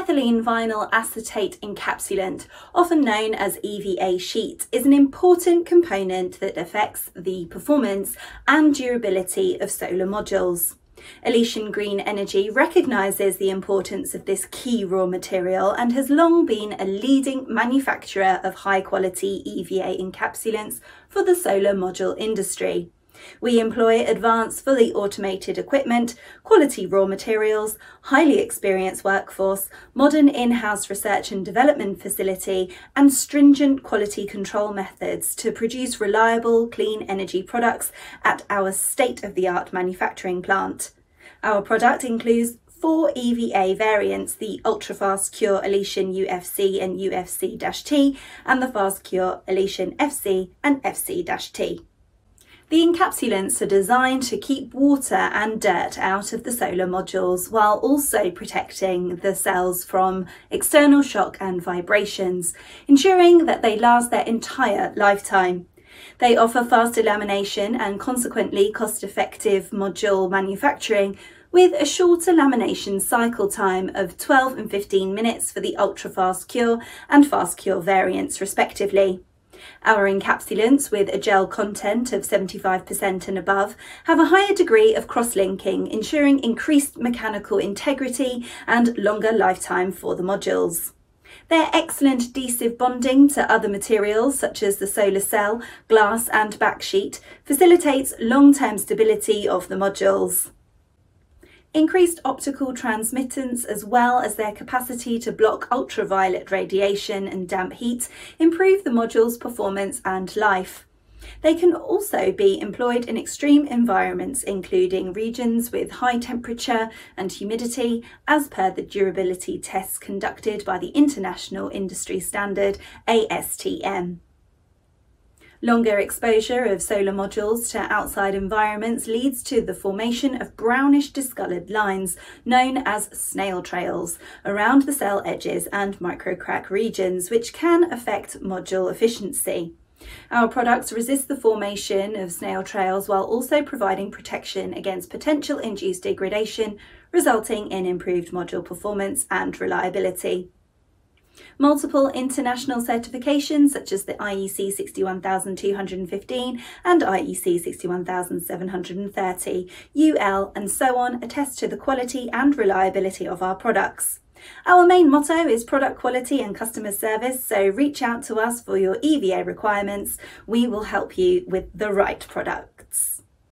ethylene-vinyl acetate encapsulant, often known as EVA sheet, is an important component that affects the performance and durability of solar modules. Alishan Green Energy recognises the importance of this key raw material and has long been a leading manufacturer of high-quality EVA encapsulants for the solar module industry. We employ advanced, fully automated equipment, quality raw materials, highly experienced workforce, modern in-house research and development facility, and stringent quality control methods to produce reliable, clean energy products at our state-of-the-art manufacturing plant. Our product includes 4 EVA variants, the ultra-fast cure Alishan UFC and UFC-T, and the fast cure Alishan FC and FC-T. The encapsulants are designed to keep water and dirt out of the solar modules while also protecting the cells from external shock and vibrations, ensuring that they last their entire lifetime. They offer faster lamination and consequently cost-effective module manufacturing, with a shorter lamination cycle time of 12 and 15 minutes for the ultra-fast cure and fast cure variants respectively. Our encapsulants, with a gel content of 75% and above, have a higher degree of cross-linking, ensuring increased mechanical integrity and longer lifetime for the modules. Their excellent adhesive bonding to other materials such as the solar cell, glass and backsheet facilitates long-term stability of the modules. Increased optical transmittance, as well as their capacity to block ultraviolet radiation and damp heat, improve the module's performance and life. They can also be employed in extreme environments, including regions with high temperature and humidity, as per the durability tests conducted by the international industry standard ASTM. Longer exposure of solar modules to outside environments leads to the formation of brownish discoloured lines, known as snail trails, around the cell edges and microcrack regions, which can affect module efficiency. Our products resist the formation of snail trails while also providing protection against potential induced degradation, resulting in improved module performance and reliability. Multiple international certifications such as the IEC 61215 and IEC 61730, UL and so on attest to the quality and reliability of our products. Our main motto is product quality and customer service, so reach out to us for your EVA requirements. We will help you with the right products.